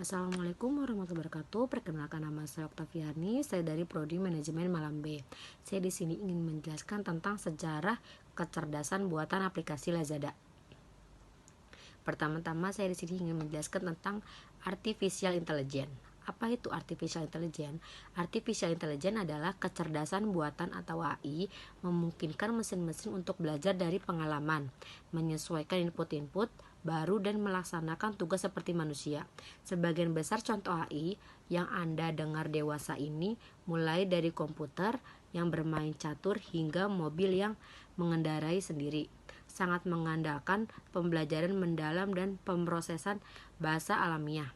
Assalamualaikum warahmatullahi wabarakatuh. Perkenalkan, nama saya Oktaviani. Saya dari Prodi Manajemen Malam B. Saya di sini ingin menjelaskan tentang sejarah kecerdasan buatan aplikasi Lazada. Pertama-tama saya di sini ingin menjelaskan tentang artificial intelligence. Apa itu artificial intelligence? Artificial intelligence adalah kecerdasan buatan atau AI memungkinkan mesin-mesin untuk belajar dari pengalaman, menyesuaikan input-input baru dan melaksanakan tugas seperti manusia. Sebagian besar contoh AI yang Anda dengar dewasa ini mulai dari komputer yang bermain catur hingga mobil yang mengendarai sendiri, sangat mengandalkan pembelajaran mendalam dan pemrosesan bahasa alamiah.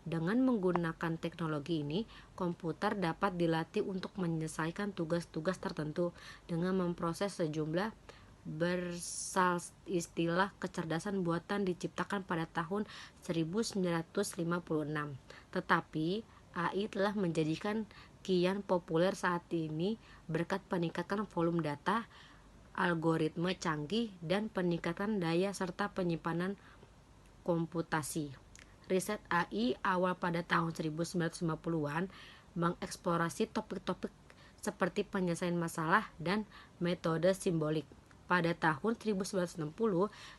Dengan menggunakan teknologi ini, komputer dapat dilatih untuk menyelesaikan tugas-tugas tertentu dengan memproses sejumlah bersal. Istilah kecerdasan buatan diciptakan pada tahun 1956, tetapi AI telah menjadikan kian populer saat ini berkat peningkatan volume data, algoritma canggih, dan peningkatan daya serta penyimpanan komputasi. Riset AI awal pada tahun 1950-an mengeksplorasi topik-topik seperti penyelesaian masalah dan metode simbolik. Pada tahun 1960,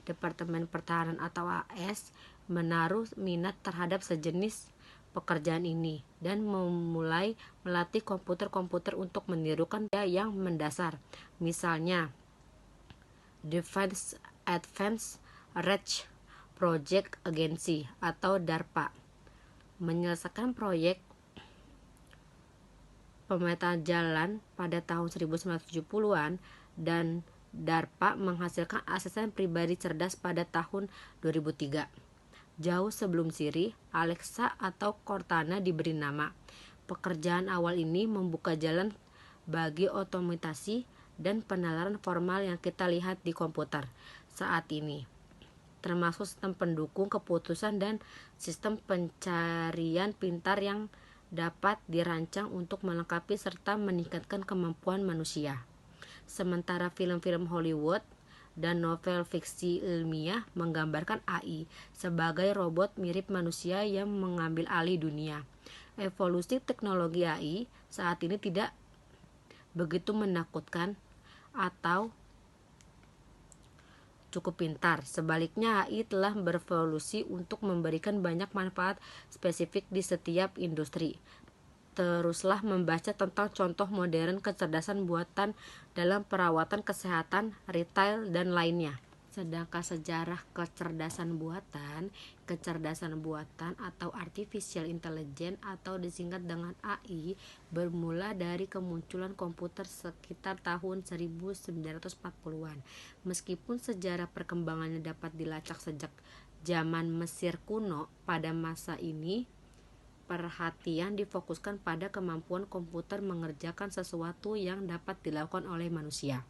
Departemen Pertahanan atau AS menaruh minat terhadap sejenis pekerjaan ini dan memulai melatih komputer-komputer untuk menirukan yang mendasar. Misalnya, Defense Advanced Research Project Agency atau DARPA menyelesaikan proyek pemetaan jalan pada tahun 1970-an, dan DARPA menghasilkan asisten pribadi cerdas pada tahun 2003. Jauh sebelum Siri, Alexa atau Cortana diberi nama. Pekerjaan awal ini membuka jalan bagi otomatisasi dan penalaran formal yang kita lihat di komputer saat ini, termasuk sistem pendukung keputusan dan sistem pencarian pintar yang dapat dirancang untuk melengkapi serta meningkatkan kemampuan manusia. Sementara film-film Hollywood dan novel fiksi ilmiah menggambarkan AI sebagai robot mirip manusia yang mengambil alih dunia. Evolusi teknologi AI saat ini tidak begitu menakutkan atau cukup pintar. Sebaliknya, AI telah berevolusi untuk memberikan banyak manfaat spesifik di setiap industri. Teruslah membaca tentang contoh modern kecerdasan buatan dalam perawatan kesehatan, retail, dan lainnya. Sedangkan sejarah kecerdasan buatan atau artificial intelligence atau disingkat dengan AI bermula dari kemunculan komputer sekitar tahun 1940-an. Meskipun sejarah perkembangannya dapat dilacak sejak zaman Mesir kuno, pada masa ini perhatian difokuskan pada kemampuan komputer mengerjakan sesuatu yang dapat dilakukan oleh manusia.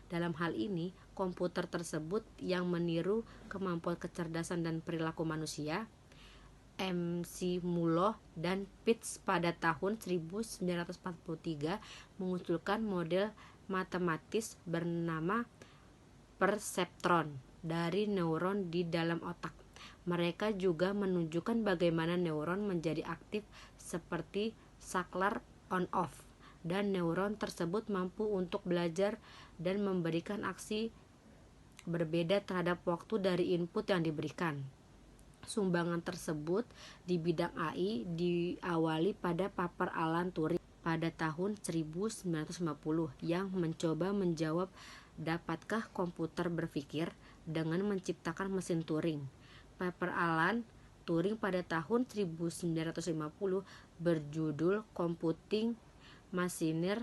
Dalam hal ini, komputer tersebut yang meniru kemampuan kecerdasan dan perilaku manusia. McMullough dan Pitts pada tahun 1943 mengusulkan model matematis bernama perseptron dari neuron di dalam otak. Mereka juga menunjukkan bagaimana neuron menjadi aktif seperti saklar on-off, dan neuron tersebut mampu untuk belajar dan memberikan aksi berbeda terhadap waktu dari input yang diberikan. Sumbangan tersebut di bidang AI diawali pada paper Alan Turing pada tahun 1950 yang mencoba menjawab dapatkah komputer berpikir dengan menciptakan mesin Turing. Paper Alan Turing pada tahun 1950 berjudul Computing Machinery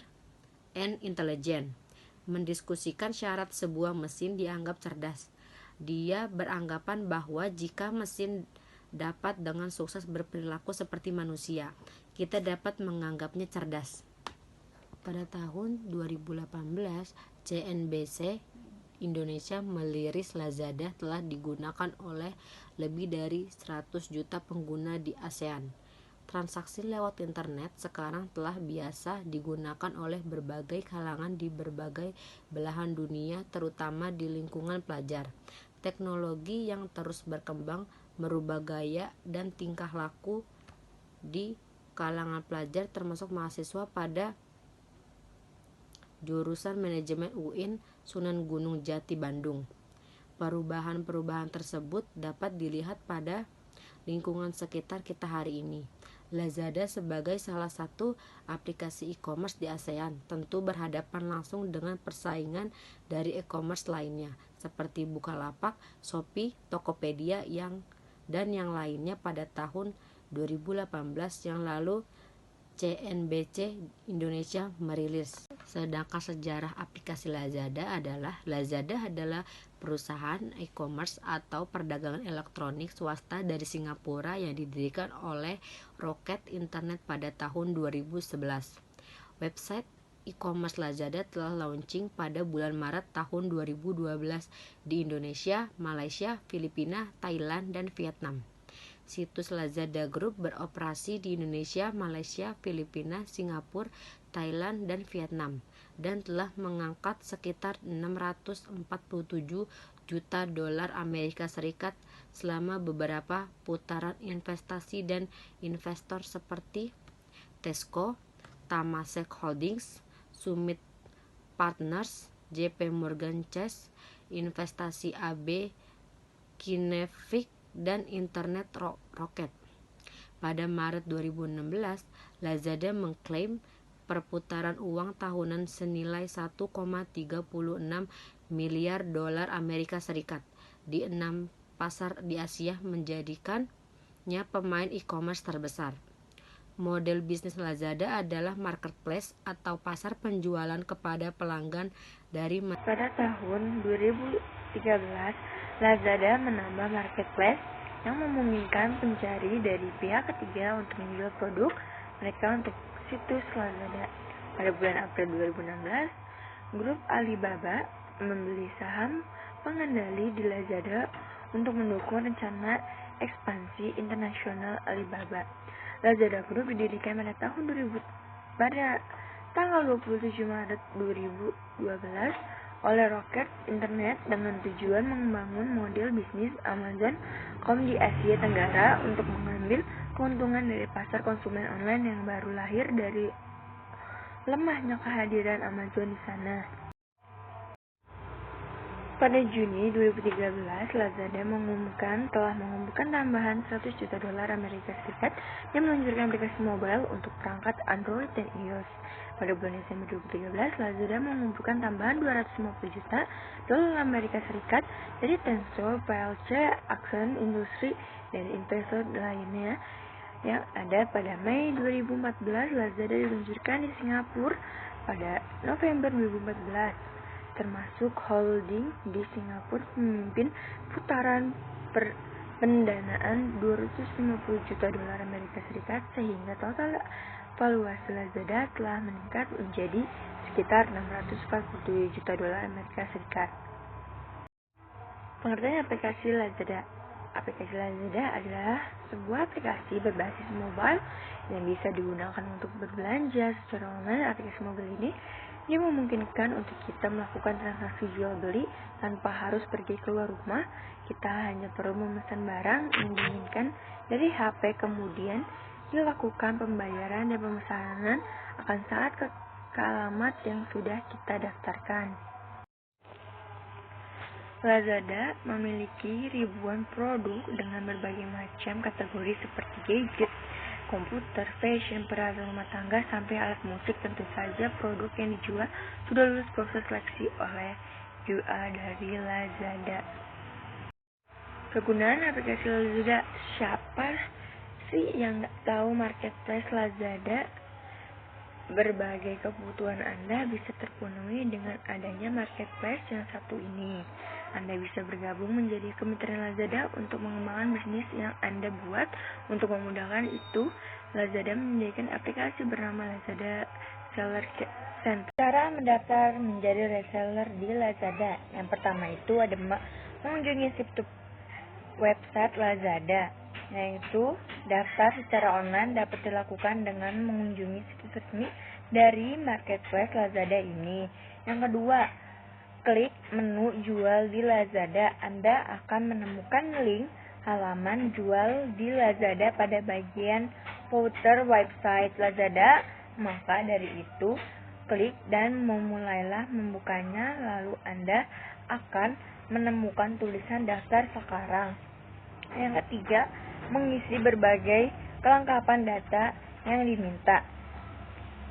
and Intelligence, mendiskusikan syarat sebuah mesin dianggap cerdas. Dia beranggapan bahwa jika mesin dapat dengan sukses berperilaku seperti manusia, kita dapat menganggapnya cerdas. Pada tahun 2018, CNBC Indonesia meliris Lazada telah digunakan oleh lebih dari 100 juta pengguna di ASEAN. Transaksi lewat internet sekarang telah biasa digunakan oleh berbagai kalangan di berbagai belahan dunia, terutama di lingkungan pelajar. Teknologi yang terus berkembang merubah gaya dan tingkah laku di kalangan pelajar termasuk mahasiswa pada jurusan Manajemen UIN Sunan Gunung Jati Bandung. Perubahan-perubahan tersebut dapat dilihat pada lingkungan sekitar kita hari ini. Lazada sebagai salah satu aplikasi e-commerce di ASEAN tentu berhadapan langsung dengan persaingan dari e-commerce lainnya seperti Bukalapak, Shopee, Tokopedia dan yang lainnya. Pada tahun 2018 yang lalu CNBC Indonesia merilis. Sedangkan sejarah aplikasi Lazada adalah perusahaan e-commerce atau perdagangan elektronik swasta dari Singapura yang didirikan oleh Rocket Internet pada tahun 2011. Website e-commerce Lazada telah launching pada bulan Maret tahun 2012 di Indonesia, Malaysia, Filipina, Thailand, dan Vietnam. Situs Lazada Group beroperasi di Indonesia, Malaysia, Filipina, Singapura, Thailand, dan Vietnam dan telah mengangkat sekitar 647 juta dolar Amerika Serikat selama beberapa putaran investasi dan investor seperti Tesco, Temasek Holdings, Summit Partners, JP Morgan Chase, Investasi AB, Kinetic, dan Internet Rocket. Pada Maret 2016, Lazada mengklaim perputaran uang tahunan senilai 1,36 miliar dolar Amerika Serikat di 6 pasar di Asia, menjadikannya pemain e-commerce terbesar. Model bisnis Lazada adalah marketplace atau pasar penjualan kepada pelanggan dari Pada tahun 2013, Lazada menambah marketplace yang memungkinkan pencari dari pihak ketiga untuk menjual produk mereka untuk situs Lazada. Pada bulan April 2016, grup Alibaba membeli saham pengendali di Lazada untuk mendukung rencana ekspansi internasional Alibaba. Lazada Group didirikan pada tanggal 27 Maret 2012 oleh Rocket Internet dengan tujuan membangun model bisnis Amazon.com di Asia Tenggara untuk mengambil keuntungan dari pasar konsumen online yang baru lahir dari lemahnya kehadiran Amazon di sana. Pada Juni 2013, Lazada telah mengumumkan tambahan 100 juta dolar Amerika Serikat yang meluncurkan aplikasi mobile untuk perangkat Android dan iOS. Pada bulan Desember 2013, Lazada mengumpulkan tambahan 250 juta dolar Amerika Serikat dari Tencent, PLC, Accent Industri, dan investor lainnya yang ada. Pada Mei 2014, Lazada diluncurkan di Singapura pada November 2014. Termasuk holding di Singapura memimpin putaran pendanaan 250 juta dolar Amerika Serikat sehingga total valuasi Lazada telah meningkat menjadi sekitar 647 juta dolar Amerika Serikat. Pengertian aplikasi Lazada. Aplikasi Lazada adalah sebuah aplikasi berbasis mobile yang bisa digunakan untuk berbelanja secara online. Aplikasi mobile ini memungkinkan untuk kita melakukan transaksi jual beli tanpa harus pergi keluar rumah. Kita hanya perlu memesan barang yang diinginkan dari HP, kemudian dilakukan pembayaran dan pemesanan akan saat ke alamat yang sudah kita daftarkan. Lazada memiliki ribuan produk dengan berbagai macam kategori seperti gadget, komputer, fashion, peralatan rumah tangga, sampai alat musik. Tentu saja produk yang dijual sudah lulus proses seleksi oleh UA dari Lazada. Kegunaan aplikasi Lazada. Siapa sih yang nggak tahu marketplace Lazada? Berbagai kebutuhan Anda bisa terpenuhi dengan adanya marketplace yang satu ini. Anda bisa bergabung menjadi kementerian Lazada untuk mengembangkan bisnis yang Anda buat. Untuk memudahkan itu, Lazada menyediakan aplikasi bernama Lazada Seller Center. Cara mendaftar menjadi reseller di Lazada. Yang pertama itu ada mengunjungi situs website Lazada, yaitu daftar secara online dapat dilakukan dengan mengunjungi situs resmi dari marketplace Lazada ini. Yang kedua, klik menu jual di Lazada. Anda akan menemukan link halaman jual di Lazada pada bagian footer website Lazada. Maka dari itu, klik dan memulailah membukanya, lalu Anda akan menemukan tulisan daftar sekarang. Yang ketiga, mengisi berbagai kelengkapan data yang diminta,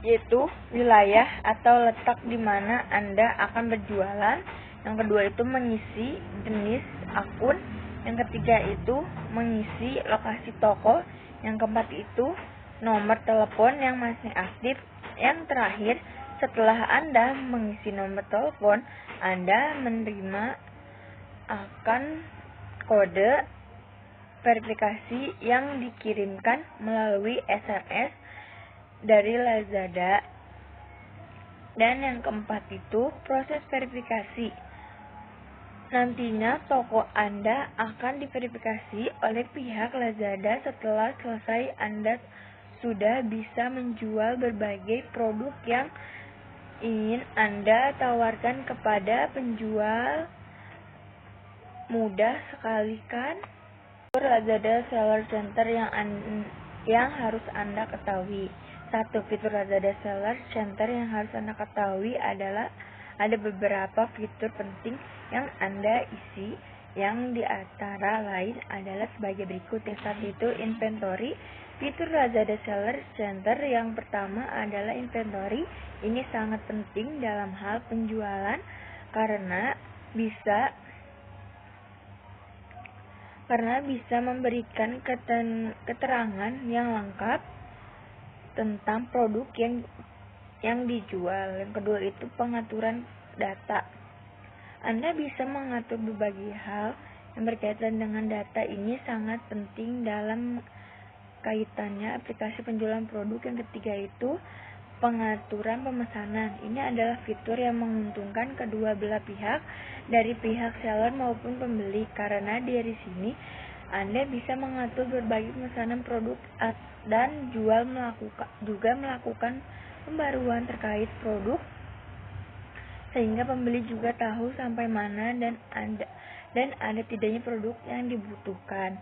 yaitu wilayah atau letak di mana Anda akan berjualan. Yang kedua itu mengisi jenis akun. Yang ketiga itu mengisi lokasi toko. Yang keempat itu nomor telepon yang masih aktif. Yang terakhir, setelah Anda mengisi nomor telepon, Anda menerima akan kode verifikasi yang dikirimkan melalui SMS dari Lazada. Dan yang keempat itu proses verifikasi. Nantinya toko Anda akan diverifikasi oleh pihak Lazada. Setelah selesai, Anda sudah bisa menjual berbagai produk yang ingin Anda tawarkan kepada penjual. Mudah sekali kan? Lazada Seller Center yang harus Anda ketahui. Satu, fitur Lazada Seller Center yang harus Anda ketahui adalah ada beberapa fitur penting yang Anda isi, yang di antara lain adalah sebagai berikut. Yang satu itu inventory. Fitur Lazada Seller Center yang pertama adalah inventory. Ini sangat penting dalam hal penjualan karena bisa memberikan keterangan yang lengkap tentang produk yang dijual. Yang kedua itu pengaturan data. Anda bisa mengatur berbagai hal yang berkaitan dengan data. Ini sangat penting dalam kaitannya aplikasi penjualan produk. Yang ketiga itu pengaturan pemesanan. Ini adalah fitur yang menguntungkan kedua belah pihak, dari pihak seller maupun pembeli, karena dari sini Anda bisa mengatur berbagai pemesanan produk dan juga melakukan pembaruan terkait produk, sehingga pembeli juga tahu sampai mana dan ada tidaknya produk yang dibutuhkan.